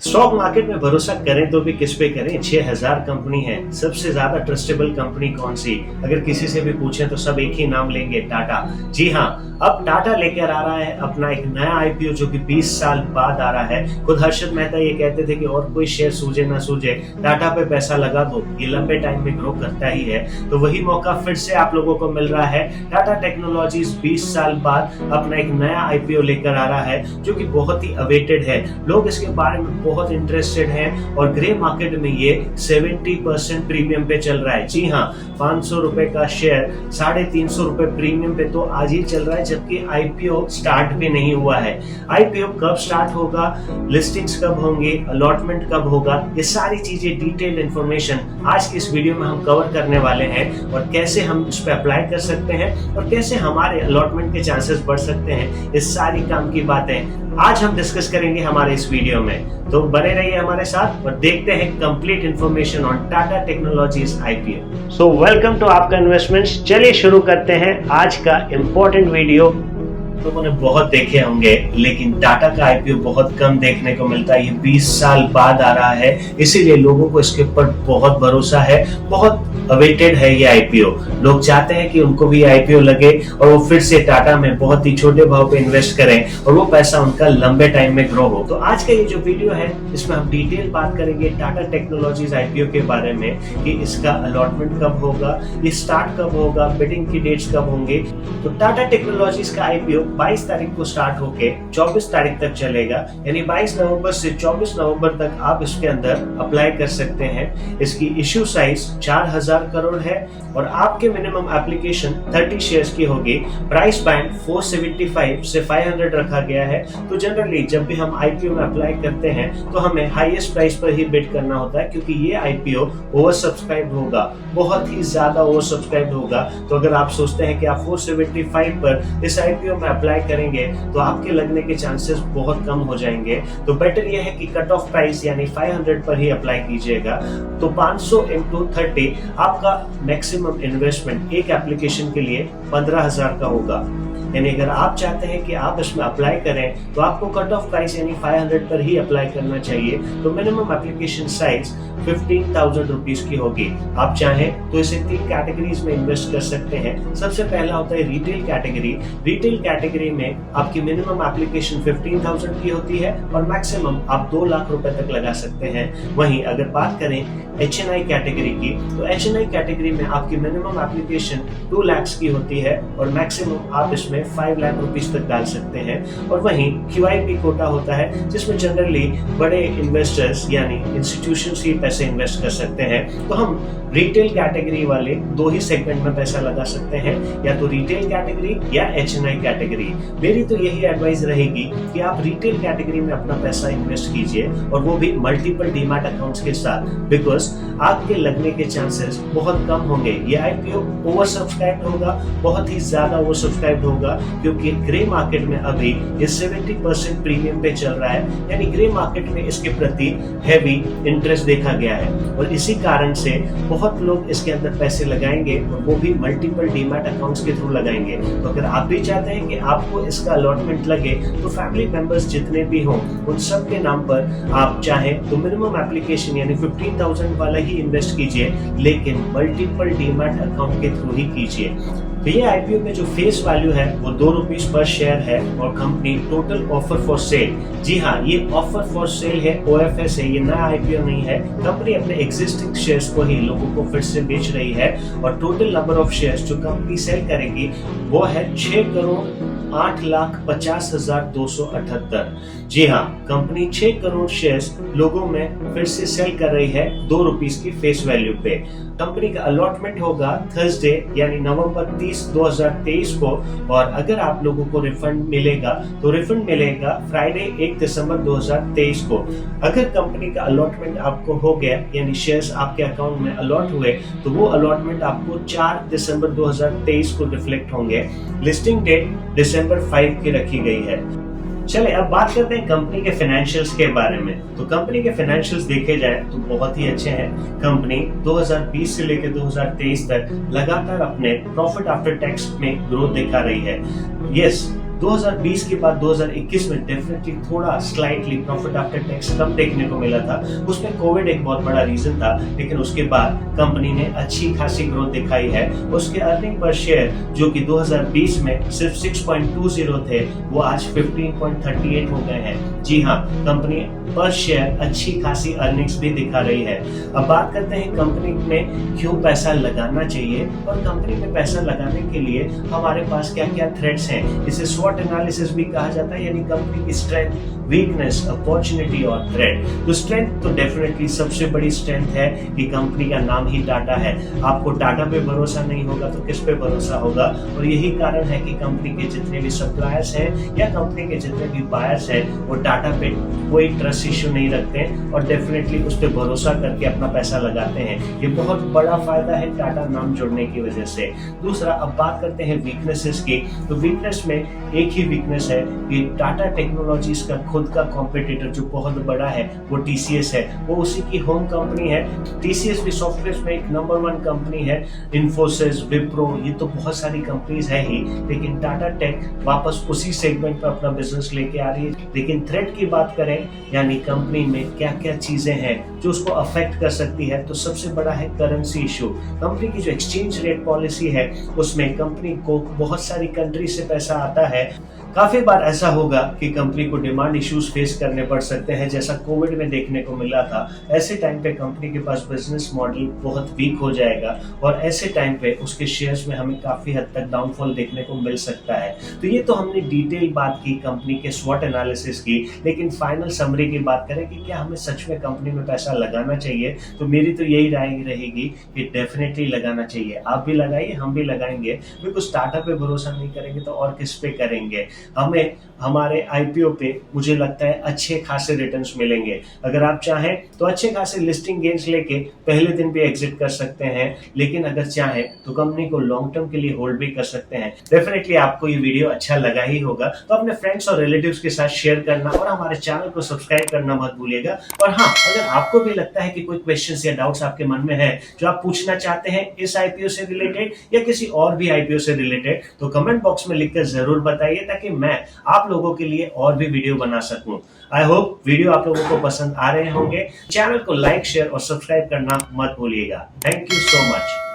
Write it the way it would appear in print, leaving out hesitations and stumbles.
Stock market में भरोसा करें तो भी किस पे करें। 6000 कंपनी है, सबसे ज्यादा ट्रस्टेबल कंपनी कौन सी? अगर किसी से भी पूछें तो सब एक ही नाम लेंगे, टाटा। जी हाँ, अब टाटा लेकर आ रहा है अपना एक नया आईपीओ जो कि 20 साल बाद आ रहा है। खुद हर्षद मेहता ये कहते थे कि और कोई शेयर सूझे ना सूझे, टाटा पे पैसा लगा दो, ये लंबे टाइम में ग्रो करता ही है। तो वही मौका फिर से आप लोगों को मिल रहा है। टाटा टेक्नोलॉजीज 20 साल बाद अपना एक नया आईपीओ लेकर आ रहा है जो कि बहुत ही अवेटेड है। लोग इसके बारे में बहुत इंटरेस्टेड हैं और ग्रे मार्केट में ये 70% प्रीमियम पे चल रहा है। जी हाँ, 500 रुपए का शेयर 350 रुपए प्रीमियम पे तो आज ही चल रहा है, जबकि आईपीओ स्टार्ट भी नहीं हुआ है। आईपीओ कब स्टार्ट होगा, लिस्टिंग्स कब होंगे, अलॉटमेंट कब होगा, ये सारी चीजें डिटेल्ड इंफॉर्मेशन आज की इस वीडियो में हम कवर करने वाले हैं और कैसे हम इस पे अप्लाई कर सकते हैं और कैसे हमारे अलॉटमेंट के चांसेस बढ़ सकते हैं। इस सारी काम की बातें आज हम डिस्कस करेंगे हमारे इस वीडियो में, तो बने रहिए हमारे साथ और देखते हैं complete information on Tata technologies IPO. So welcome to आपका इन्वेस्टमेंट्स। चलिए शुरू करते हैं आज का इंपॉर्टेंट वीडियो। लोगों ने बहुत देखे होंगे लेकिन टाटा का आईपीओ बहुत कम देखने को मिलता है। ये 20 साल बाद आ रहा है, इसीलिए लोगों को इसके ऊपर बहुत भरोसा है। बहुत अवेटेड है ये आईपीओ। लोग चाहते हैं कि उनको भी आईपीओ लगे और वो फिर से टाटा में बहुत ही छोटे भाव पे इन्वेस्ट करें और वो पैसा उनका लंबे टाइम में ग्रो हो। तो आज का ये जो वीडियो है इसमें हम डिटेल बात करेंगे टाटा टेक्नोलॉजीज आईपीओ के बारे में कि इसका अलॉटमेंट कब होगा, ये स्टार्ट कब होगा, बिडिंग की डेट्स कब होंगे। तो टाटा टेक्नोलॉजीज का आईपीओ 22 तारीख को स्टार्ट होके 24 तारीख तक चलेगा, यानी 22 नवंबर से 24 नवंबर तक आप इसके अंदर अप्लाई कर सकते हैं। इसकी इश्यू साइज 4000 करोड़ है और आपके मिनिमम एप्लीकेशन 30 शेयर्स की होगी। प्राइस बैंड 475 से 500 रखा गया है। तो जनरली जब भी हम आईपीओ में अप्लाई करते हैं तो हमें हाईएस्ट प्राइस पर ही बिड करना होता है, क्योंकि ये आईपीओ ओवर सब्सक्राइब्ड होगा, बहुत ही ज्यादा ओवर सब्सक्राइब्ड होगा। तो अगर आप सोचते हैं कि आप 475 पर इस आईपीओ में अप्लाई करेंगे तो आपके लगने के चांसेस बहुत कम हो जाएंगे। तो बेटर यह है कि कट ऑफ प्राइस यानी 500 पर ही अप्लाई कीजिएगा। तो 500 into 30 आपका मैक्सिमम इन्वेस्टमेंट एक एप्लीकेशन के लिए 15,000 का होगा। यानी अगर आप चाहते हैं कि आप इसमें अप्लाई करें तो आपको कट ऑफ प्राइस यानी 500 पर ही अप्लाई करना चाहिए। तो मिनिमम एप्लीकेशन साइज 15,000 रुपीज की होगी। आप चाहें तो इसे 3 कैटेगरीज में इन्वेस्ट कर सकते हैं। सबसे पहला होता है रिटेल कैटेगरी। रिटेल कैटेगरी में आपकी मिनिमम एप्लीकेशन 15,000 की होती है और मैक्सिमम आप 2 लाख रुपए तक लगा सकते हैं। वहीं अगर बात करें एचएनआई कैटेगरी की, तो एचएनआई कैटेगरी में आपकी मिनिमम एप्लीकेशन 2 लाख की होती है और मैक्सिमम आप इसमें 5 लाख रुपीस तक डाल सकते हैं। और वहीं क्यूआईपी कोटा होता है जिसमें जनरली बड़े इन्वेस्टर्स यानी इंस्टीट्यूशंस ही पैसे इन्वेस्ट कर सकते हैं। तो हम रिटेल कैटेगरी वाले 2 ही सेगमेंट में पैसा लगा सकते हैं, या तो रिटेल कैटेगरी या एचएनआई कैटेगरी। मेरी तो यही एडवाइस रहेगी कि आप रिटेल कैटेगरी में अपना पैसा इन्वेस्ट कीजिए और वो भी मल्टीपल डीमैट अकाउंट्स के साथ, बिकॉज आपके लगने के चांसेस बहुत कम होंगे। ये आईपीओ ओवर सब्सक्राइब्ड होगा, बहुत ही ज्यादा ओवर सब्सक्राइब्ड होगा, क्योंकि ग्रे मार्केट में अभी ये 70% प्रीमियम पे चल रहा है। यानी ग्रे मार्केट में इसके प्रति हैवी इंटरेस्ट देखा गया है और इसी कारण से बहुत लोग इसके अंदर पैसे लगाएंगे और वो भी मल्टीपल डीमैट अकाउंट्स के थ्रू लगाएंगे। तो अगर आप भी चाहते हैं कि आपको इसका अलॉटमेंट लगे तो फैमिली मेंबर्स जितने भी हों उन सब के नाम पर आप चाहें तो मिनिमम एप्लीकेशन यानी 15,000 वाला ही इन्वेस्ट कीजिए, लेकिन मल्टीपल डीमैट अकाउंट के थ्रू ही कीजिए। तो ये आईपीओ में जो फेस वैल्यू है वो 2 रुपीज पर शेयर है और company total offer for sale. जी हाँ, ये ऑफर फॉर सेल है, ओएफएस है, ये नया आईपीओ नहीं है। कंपनी अपने एग्जिस्टिंग शेयर्स को ही लोगों को फिर से बेच रही है और टोटल नंबर ऑफ शेयर्स जो कंपनी सेल करेगी वो है 6,08,50,278। जी हाँ, कंपनी 6 करोड़ शेयर्स लोगों में फिर से सेल कर रही है 2 रुपीज की फेस वैल्यू पे। कंपनी का अलॉटमेंट होगा थर्सडे यानी नवंबर 30, 2023 को और अगर आप लोगों को रिफंड मिलेगा तो रिफंड मिलेगा फ्राइडे 1 दिसंबर 2023 को। अगर कंपनी का अलॉटमेंट आपको हो गया यानी शेयर्स आपके अकाउंट में अलॉट हुए तो वो अलॉटमेंट आपको 4 दिसंबर 2023 को रिफ्लेक्ट होंगे। लिस्टिंग डेट दिसंबर 5 की रखी गई है। चले अब बात करते हैं कंपनी के फाइनेंशियल्स के बारे में। तो कंपनी के फाइनेंशियल्स देखे जाए तो बहुत ही अच्छे हैं। कंपनी 2020 से लेकर 2023 तक लगातार अपने प्रॉफिट आफ्टर टैक्स में ग्रोथ दिखा रही है। यस, 2020 के बाद 2021 में डेफिनेटली थोड़ा स्लाइटली प्रॉफिट आफ्टर टैक्स कम देखने को मिला था। उसमें कोविड एक बहुत बड़ा रीजन था, लेकिन उसके बाद कंपनी ने अच्छी खासी ग्रोथ दिखाई है। उसके अर्निंग पर शेयर जो कि 2020 में सिर्फ 6.20 थे, वो आज 15.38 हो गए हैं। जी हाँ, कंपनी पर शेयर अच्छी खासी अर्निंग्स भी दिखा रही है। अब बात करते हैं कंपनी में क्यों पैसा लगाना चाहिए और कंपनी में पैसा लगाने के लिए हमारे पास क्या क्या थ्रेट्स हैं। इसे स्वॉट एनालिसिस भी कहा जाता है, यानी कंपनी की स्ट्रेंथ, वीकनेस, अपॉर्चुनिटी और थ्रेट। तो स्ट्रेंथ तो डेफिनेटली सबसे बड़ी स्ट्रेंथ है कि कंपनी का नाम ही टाटा है। आपको टाटा पे भरोसा नहीं होगा तो किस पे भरोसा होगा। और यही कारण है कि कंपनी के जितने भी सप्लायर्स हैं या कंपनी के जितने भी बायर्स हैं, वो टाटा पे कोई ट्रस्ट इश्यू नहीं रखते और डेफिनेटली उस पर भरोसा करके अपना पैसा लगाते हैं। ये बहुत बड़ा फायदा है टाटा नाम जुड़ने की वजह से। दूसरा, अब बात करते हैं वीकनेसेस की। तो वीकनेस में एक ही वीकनेस है कि टाटा टेक्नोलॉजीज का खुद का कॉम्पिटिटर जो बहुत बड़ा है वो टीसीएस है। वो उसी की होम कंपनी है। टीसीएस भी सॉफ्टवेयर में एक नंबर 1 कंपनी है। इन्फोसिस, विप्रो, ये तो बहुत सारी कंपनीज है ही, लेकिन टाटा टेक वापस उसी सेगमेंट पर अपना बिजनेस लेके आ रही है। लेकिन थ्रेट की बात करें, यानी कंपनी में क्या क्या चीजें हैं जो उसको अफेक्ट कर सकती है, तो सबसे बड़ा है करेंसी इशू। कंपनी की जो एक्सचेंज रेट पॉलिसी है, उसमें कंपनी को बहुत सारी कंट्री से पैसा आता है। काफी बार ऐसा होगा कि कंपनी को डिमांड इश्यूज फेस करने पड़ सकते हैं, जैसा कोविड में देखने को मिला था। ऐसे टाइम पे कंपनी के पास बिजनेस मॉडल बहुत वीक हो जाएगा और ऐसे टाइम पे उसके शेयर्स में हमें काफी हद तक डाउनफॉल देखने को मिल सकता है। तो ये तो हमने डिटेल बात की कंपनी के स्वॉट एनालिसिस की, लेकिन फाइनल समरी की बात करें कि क्या हमें सच में कंपनी में पैसा लगाना चाहिए, तो मेरी तो यही राय रहेगी कि डेफिनेटली लगाना चाहिए। आप भी लगाइए, हम भी लगाएंगे, बिकॉज टाटा पे भरोसा नहीं करेंगे तो और किस पे करेंगे। हमें हमारे आईपीओ पे मुझे लगता है अच्छे खासे रिटर्न्स मिलेंगे। अगर आप चाहें तो अच्छे खासे लिस्टिंग गेन्स लेके पहले दिन भी एग्जिट कर सकते हैं, लेकिन अगर चाहें तो कंपनी को लॉन्ग टर्म के लिए होल्ड भी कर सकते हैं। डेफिनेटली आपको ये वीडियो अच्छा लगा ही होगा, तो अपने फ्रेंड्स और रिलेटिव्स के साथ शेयर करना और हमारे चैनल को सब्सक्राइब करना मत भूलिएगा। और हाँ, अगर आपको भी लगता है कि कोई क्वेश्चंस या डाउट्स आपके मन में है जो आप पूछना चाहते हैं इस आईपीओ से रिलेटेड या किसी और भी आईपीओ से रिलेटेड, तो कमेंट बॉक्स में लिखकर जरूर बताइए, ताकि मैं आप लोगों के लिए और भी वीडियो बना सकूं। आई होप वीडियो आप लोगों को पसंद आ रहे होंगे। चैनल को लाइक, शेयर और सब्सक्राइब करना मत भूलिएगा। Thank you so much.